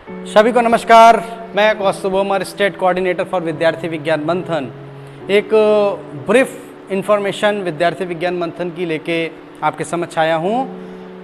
सभी को नमस्कार। मैं कौस्तुभ भोमर, स्टेट कोऑर्डिनेटर फॉर विद्यार्थी विज्ञान मंथन, एक ब्रीफ इंफॉर्मेशन विद्यार्थी विज्ञान मंथन की लेके आपके समक्ष आया हूँ।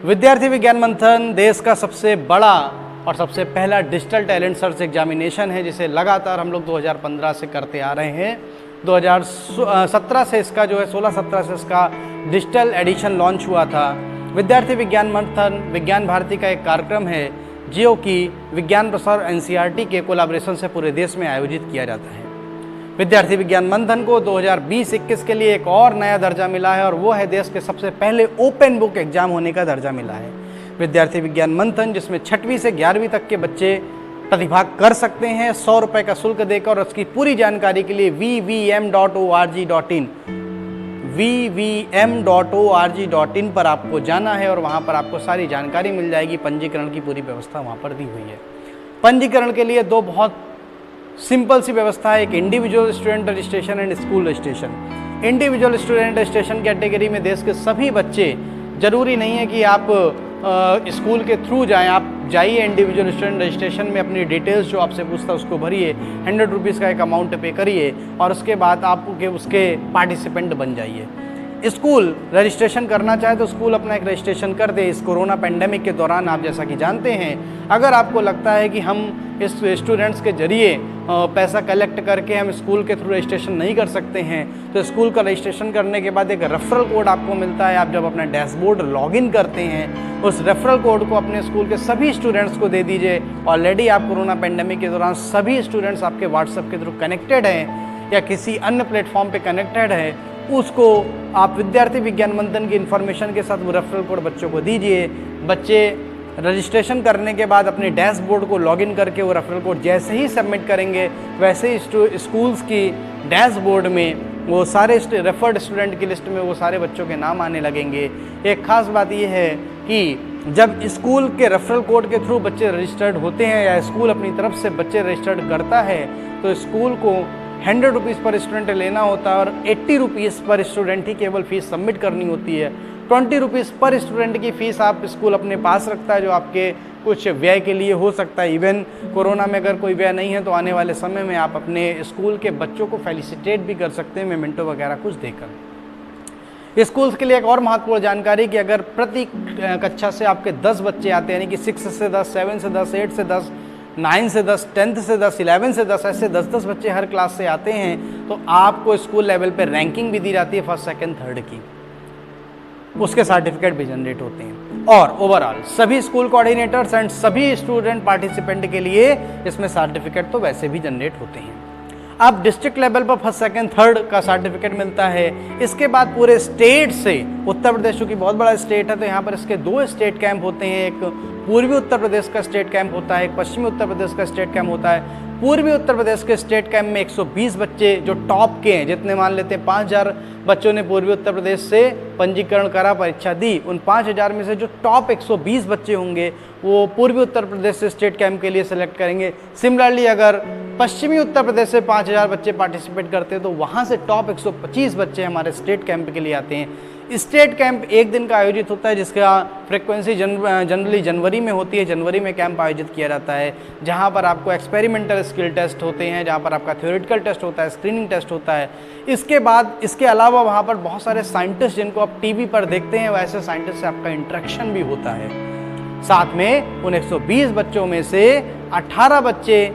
विद्यार्थी विज्ञान मंथन देश का सबसे बड़ा और सबसे पहला डिजिटल टैलेंट सर्च एग्जामिनेशन है, जिसे लगातार हम लोग 2015 से करते आ रहे हैं। 2017 से इसका जो है 16-17 से इसका डिजिटल एडिशन लॉन्च हुआ था। विद्यार्थी विज्ञान मंथन विज्ञान भारती का एक कार्यक्रम है जो कि विज्ञान प्रसार एनसीईआरटी के कोलैबोरेशन से पूरे देश में आयोजित किया जाता है। विद्यार्थी विज्ञान मंथन को 2020-21 के लिए एक और नया दर्जा मिला है और वो है देश के सबसे पहले ओपन बुक एग्जाम होने का दर्जा मिला है। विद्यार्थी विज्ञान मंथन जिसमें 6वीं से 11वीं तक के बच्चे प्रतिभाग कर सकते हैं 100 रुपये का शुल्क देकर, और उसकी पूरी जानकारी के लिए vvm.org.in पर आपको जाना है और वहाँ पर आपको सारी जानकारी मिल जाएगी। पंजीकरण की पूरी व्यवस्था वहाँ पर दी हुई है। पंजीकरण के लिए दो बहुत सिंपल सी व्यवस्था है, एक individual student registration and school registration. Individual student registration category में देश के सभी बच्चे, जरूरी नहीं है कि आप स्कूल के थ्रू जाएं, आप जाइए इंडिविजुअल स्टूडेंट रजिस्ट्रेशन में, अपनी डिटेल्स जो आपसे पूछता है उसको भरिए, 100 रुपीज़ का एक अमाउंट पे करिए और उसके बाद आप उसके पार्टिसिपेंट बन जाइए। स्कूल रजिस्ट्रेशन करना चाहे तो स्कूल अपना एक रजिस्ट्रेशन कर दे। इस कोरोना पेंडेमिक के दौरान आप जैसा कि जानते हैं, अगर आपको लगता है कि हम इस स्टूडेंट्स के जरिए पैसा कलेक्ट करके हम स्कूल के थ्रू रजिस्ट्रेशन नहीं कर सकते हैं, तो स्कूल का रजिस्ट्रेशन करने के बाद एक रेफरल कोड आपको मिलता है। आप जब अपना डैशबोर्ड लॉगिन करते हैं, उस रेफरल कोड को अपने स्कूल के सभी स्टूडेंट्स को दे दीजिए। ऑलरेडी आप कोरोना पेंडेमिक के दौरान सभी स्टूडेंट्स आपके व्हाट्सएप के थ्रू कनेक्टेड हैं या किसी अन्य प्लेटफॉर्म पर कनेक्टेड है, उसको आप विद्यार्थी विज्ञान मंथन की इन्फॉर्मेशन के साथ वो रेफरल कोड बच्चों को दीजिए। बच्चे रजिस्ट्रेशन करने के बाद अपने डैशबोर्ड को लॉगिन करके वो रेफरल कोड जैसे ही सबमिट करेंगे, वैसे ही स्कूल्स की डैशबोर्ड में वो सारे रेफर्ड स्टूडेंट की लिस्ट में वो सारे बच्चों के नाम आने लगेंगे। एक खास बात ये है कि जब स्कूल के रेफरल कोड के थ्रू बच्चे रजिस्टर्ड होते हैं या स्कूल अपनी तरफ से बच्चे रजिस्टर्ड करता है, तो स्कूल को 100 रुपीज़ पर स्टूडेंट लेना होता है और 80 रुपीज़ पर स्टूडेंट ही केवल फीस सबमिट करनी होती है। 20 रुपीज़ पर स्टूडेंट की फ़ीस आप स्कूल अपने पास रखता है, जो आपके कुछ व्यय के लिए हो सकता है। इवन कोरोना में अगर कोई व्यय नहीं है तो आने वाले समय में आप अपने स्कूल के बच्चों को फेलिसिटेट भी कर सकते हैं मेमेंटो वगैरह कुछ देकर। स्कूल्स के लिए एक और महत्वपूर्ण जानकारी कि अगर प्रति कक्षा से आपके 10 बच्चे आते हैं, यानी कि 6 से 10, 7 से 10, 8 से 10, 9 से 10, 10th से 10, 11 से 10, ऐसे 10-10 बच्चे हर क्लास से आते हैं, तो आपको स्कूल लेवल पे रैंकिंग भी दी जाती है फर्स्ट, सेकंड, थर्ड की। उसके सर्टिफिकेट भी जनरेट होते हैं। और ओवरऑल सभी स्कूल कोऑर्डिनेटर्स एंड सभी स्टूडेंट पार्टिसिपेंट के लिए इसमें सर्टिफिकेट तो वैसे भी जनरेट होते हैं। अब डिस्ट्रिक्ट लेवल पर फर्स्ट, सेकंड, थर्ड का सर्टिफिकेट मिलता है। इसके बाद पूरे स्टेट से, उत्तर प्रदेश की बहुत बड़ा स्टेट है तो यहाँ पर इसके 2 स्टेट कैंप होते हैं। एक पूर्वी उत्तर प्रदेश का स्टेट कैंप होता है, एक पश्चिमी उत्तर प्रदेश का स्टेट कैंप होता है। पूर्वी उत्तर प्रदेश के स्टेट कैंप में 120 बच्चे जो टॉप के हैं, जितने मान लेते हैं 5000 बच्चों ने पूर्वी उत्तर प्रदेश से पंजीकरण करा, परीक्षा दी, उन 5000 में से जो टॉप 120 बच्चे होंगे वो पूर्वी उत्तर प्रदेश से स्टेट कैंप के लिए सेलेक्ट करेंगे। सिमिलरली अगर पश्चिमी उत्तर प्रदेश से 5000 बच्चे पार्टिसिपेट करते हैं तो वहाँ से टॉप 125 बच्चे हमारे स्टेट कैंप के लिए आते हैं। स्टेट कैंप एक दिन का आयोजित होता है, जिसका फ्रिक्वेंसी जनरली जनवरी में होती है। जनवरी में कैंप आयोजित किया जाता है, जहां पर आपको एक्सपेरिमेंटल स्किल टेस्ट होते हैं, जहां पर आपका थ्योरेटिकल टेस्ट होता है, स्क्रीनिंग टेस्ट होता है। इसके बाद इसके अलावा वहां पर बहुत सारे साइंटिस्ट जिनको आप टीवी पर देखते हैं, वैसे साइंटिस्ट से आपका इंटरेक्शन भी होता है। साथ में उन 120 बच्चों में से 18 बच्चे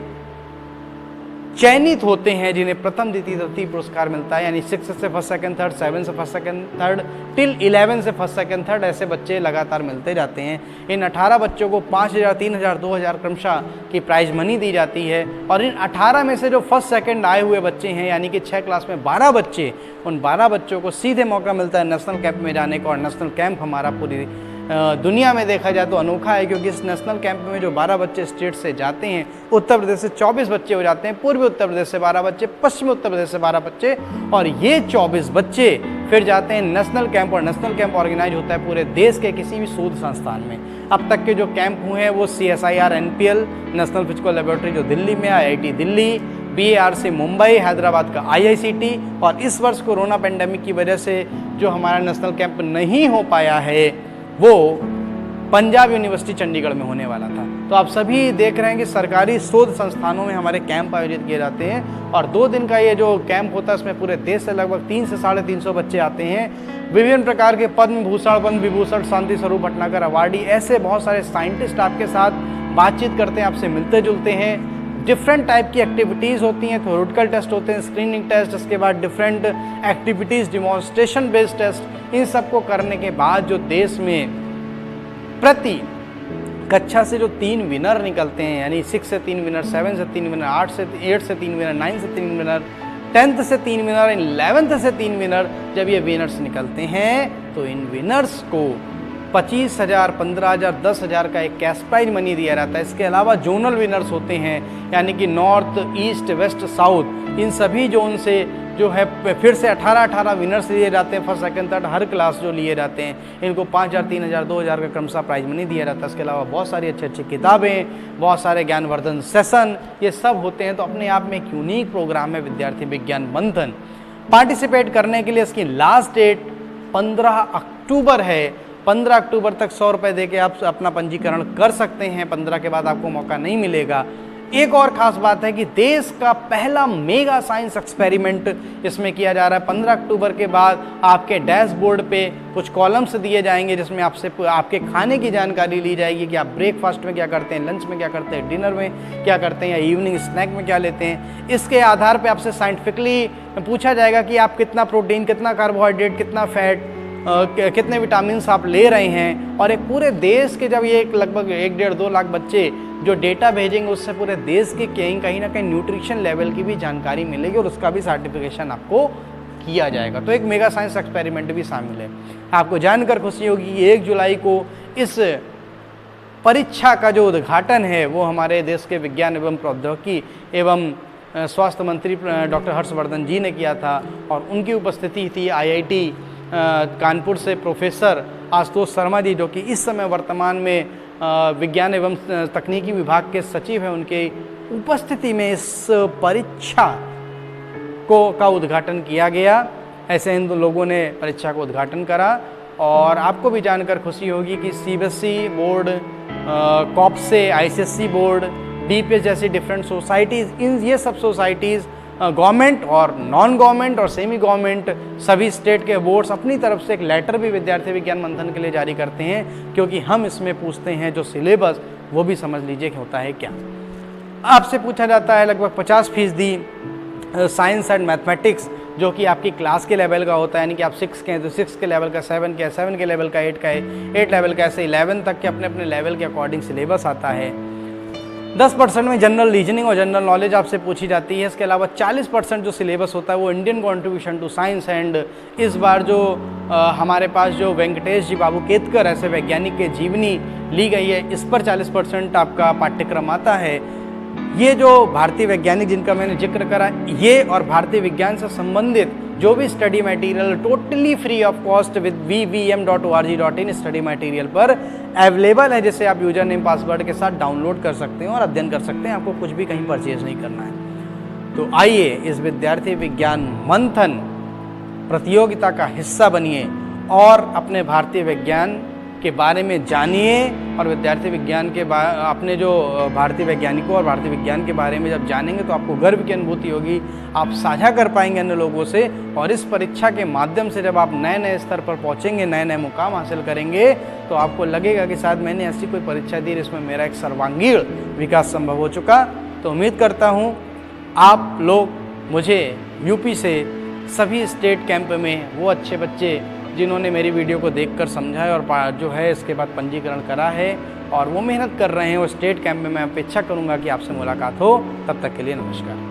चयनित होते हैं जिन्हें प्रथम, द्वितीय, तृतीय पुरस्कार मिलता है, यानी 6 से फर्स्ट, सेकंड, थर्ड, 7 से फर्स्ट, सेकंड, थर्ड टिल 11 से फर्स्ट, सेकंड, थर्ड, ऐसे बच्चे लगातार मिलते जाते हैं। इन 18 बच्चों को 5000, 3000, 2000 क्रमशः की प्राइज मनी दी जाती है। और इन 18 में से जो फर्स्ट, सेकंड आए हुए बच्चे हैं, यानी कि 6 क्लास में 12 बच्चे, उन 12 बच्चों को सीधे मौका मिलता है नेशनल कैंप में जाने का। और नेशनल कैंप हमारा पूरी दुनिया में देखा जाए तो अनोखा है, क्योंकि इस नेशनल कैंप में जो 12 बच्चे स्टेट से जाते हैं, उत्तर प्रदेश से 24 बच्चे हो जाते हैं, पूर्वी उत्तर प्रदेश से 12 बच्चे, पश्चिमी उत्तर प्रदेश से 12 बच्चे, और ये 24 बच्चे फिर जाते हैं नेशनल कैंप। और नेशनल कैंप ऑर्गेनाइज होता है पूरे देश के किसी भी शोध संस्थान में। अब तक के जो कैंप हुए हैं वो CSIR NPL, national physical laboratory जो दिल्ली में, IIT दिल्ली, BARC मुंबई, हैदराबाद का IICT, और इस वर्ष कोरोना पेंडेमिक की वजह से जो हमारा नेशनल कैंप नहीं हो पाया है वो पंजाब यूनिवर्सिटी चंडीगढ़ में होने वाला था। तो आप सभी देख रहे हैं कि सरकारी शोध संस्थानों में हमारे कैंप आयोजित किए जाते हैं और 2 दिन का ये जो कैंप होता है इसमें पूरे देश से लगभग 300 से 350 बच्चे आते हैं। विभिन्न प्रकार के पद्म भूषण, पद्म विभूषण, शांति स्वरूप भटनागर अवार्डी, ऐसे बहुत सारे साइंटिस्ट आपके साथ बातचीत करते हैं, आपसे मिलते जुलते हैं। डिफरेंट टाइप की एक्टिविटीज़ होती हैं, थ्योरेटिकल टेस्ट होते हैं, स्क्रीनिंग टेस्ट, इसके बाद different activities, demonstration based test, इन सबको करने के बाद जो देश में प्रति कक्षा से जो 3 विनर निकलते हैं, यानी 6 से 3 विनर, 7 से 3 विनर, 8 से 3 विनर, 9 से 3 विनर, 10th से 3 विनर, 11th से 3 विनर, जब ये विनर्स निकलते हैं तो इन विनर्स को 25,000, 15,000, 10,000 का एक कैश प्राइज मनी दिया जाता है। इसके अलावा जोनल विनर्स होते हैं, यानी कि नॉर्थ, ईस्ट, वेस्ट, साउथ, इन सभी जोन से जो है फिर से 18 विनर्स लिए जाते हैं। फर्स्ट, सेकंड, थर्ड हर क्लास जो लिए जाते हैं, इनको 5,000, 3,000, 2,000 का क्रमशः प्राइज मनी दिया जाता है। इसके अलावा बहुत सारी अच्छी अच्छी किताबें, बहुत सारे ज्ञानवर्धन सेशन, ये सब होते हैं। तो अपने आप में एक यूनिक प्रोग्राम है विद्यार्थी विज्ञान मंथन। पार्टिसिपेट करने के लिए इसकी लास्ट डेट 15 अक्टूबर है। 15 अक्टूबर तक 100 रुपये दे के आप अपना पंजीकरण कर सकते हैं। 15 के बाद आपको मौका नहीं मिलेगा। एक और ख़ास बात है कि देश का पहला मेगा साइंस एक्सपेरिमेंट इसमें किया जा रहा है। 15 अक्टूबर के बाद आपके डैशबोर्ड पे कुछ कॉलम्स दिए जाएंगे जिसमें आपसे आपके खाने की जानकारी ली जाएगी कि आप ब्रेकफास्ट में क्या करते हैं, लंच में क्या करते हैं, डिनर में क्या करते हैं, या इवनिंग स्नैक में क्या लेते हैं। इसके आधार पर आपसे साइंटिफिकली पूछा जाएगा कि आप कितना प्रोटीन, कितना कार्बोहाइड्रेट, कितना फैट, कितने विटामिन आप ले रहे हैं। और एक पूरे देश के जब ये लगभग 1-1.5-2 लाख बच्चे जो डेटा भेजेंगे, उससे पूरे देश के कहीं ना कहीं न्यूट्रिशन लेवल की भी जानकारी मिलेगी और उसका भी सर्टिफिकेशन आपको किया जाएगा। तो एक मेगा साइंस एक्सपेरिमेंट भी शामिल है। आपको जानकर खुशी होगी कि 1 जुलाई को इस परीक्षा का जो उद्घाटन है वो हमारे देश के विज्ञान एवं प्रौद्योगिकी एवं स्वास्थ्य मंत्री डॉक्टर हर्षवर्धन जी ने किया था और उनकी उपस्थिति थी IIT कानपुर से प्रोफेसर आशुतोष शर्मा जी, जो कि इस समय वर्तमान में विज्ञान एवं तकनीकी विभाग के सचिव हैं। उनके उपस्थिति में इस परीक्षा का उद्घाटन किया गया। ऐसे इन लोगों ने परीक्षा को उद्घाटन करा। और आपको भी जानकर खुशी होगी कि CBSE बोर्ड, कॉप्से, ICSE बोर्ड, DPS जैसी डिफरेंट सोसाइटीज़, इन ये सब सोसाइटीज़ गवर्नमेंट और नॉन गवर्नमेंट और सेमी गवर्नमेंट सभी स्टेट के बोर्ड्स अपनी तरफ से एक लेटर भी विद्यार्थी विज्ञान मंथन के लिए जारी करते हैं, क्योंकि हम इसमें पूछते हैं जो सिलेबस वो भी समझ लीजिए कि होता है क्या। आपसे पूछा जाता है लगभग 50% साइंस एंड मैथमेटिक्स, जो कि आपकी क्लास के लेवल का होता है, यानी कि आप 6 के हैं तो 6 के लेवल का, 7 के 7 के लेवल का, 8 का है 8 लेवल का, ऐसे 11 तक के अपने अपने लेवल के अकॉर्डिंग सिलेबस आता है। 10% में जनरल रीजनिंग और जनरल नॉलेज आपसे पूछी जाती है। इसके अलावा 40% जो सिलेबस होता है वो Indian contribution to science. And इस बार जो हमारे पास जो वेंकटेश जी बाबू केतकर ऐसे वैज्ञानिक के जीवनी ली गई है, इस पर 40% आपका पाठ्यक्रम आता है। ये जो भारतीय वैज्ञानिक जिनका मैंने जिक्र करा, ये और भारतीय विज्ञान से संबंधित जो भी study material totally free of cost with vvm.org.in study material पर अवेलेबल है, जिसे आप यूजर नेम पासवर्ड के साथ डाउनलोड कर सकते हैं और अध्ययन कर सकते हैं। आपको कुछ भी कहीं परचेज नहीं करना है। तो आइए इस विद्यार्थी विज्ञान मंथन प्रतियोगिता का हिस्सा बनिए और अपने भारतीय विज्ञान के बारे में जानिए। और विद्यार्थी विज्ञान के अपने जो भारतीय वैज्ञानिकों और भारतीय विज्ञान के बारे में जब जानेंगे तो आपको गर्व की अनुभूति होगी, आप साझा कर पाएंगे अन्य लोगों से। और इस परीक्षा के माध्यम से जब आप नए नए स्तर पर पहुंचेंगे, नए नए मुकाम हासिल करेंगे, तो आपको लगेगा कि शायद मैंने ऐसी कोई परीक्षा दी जिसमें मेरा एक सर्वांगीण विकास संभव हो चुका। तो उम्मीद करता हूँ आप लोग मुझे यूपी से सभी स्टेट कैंप में वो अच्छे बच्चे जिन्होंने मेरी वीडियो को देखकर समझा है और जो है इसके बाद पंजीकरण करा है और वो मेहनत कर रहे हैं, वो स्टेट कैंप में मैं अपेक्षा करूंगा कि आपसे मुलाकात हो। तब तक के लिए नमस्कार।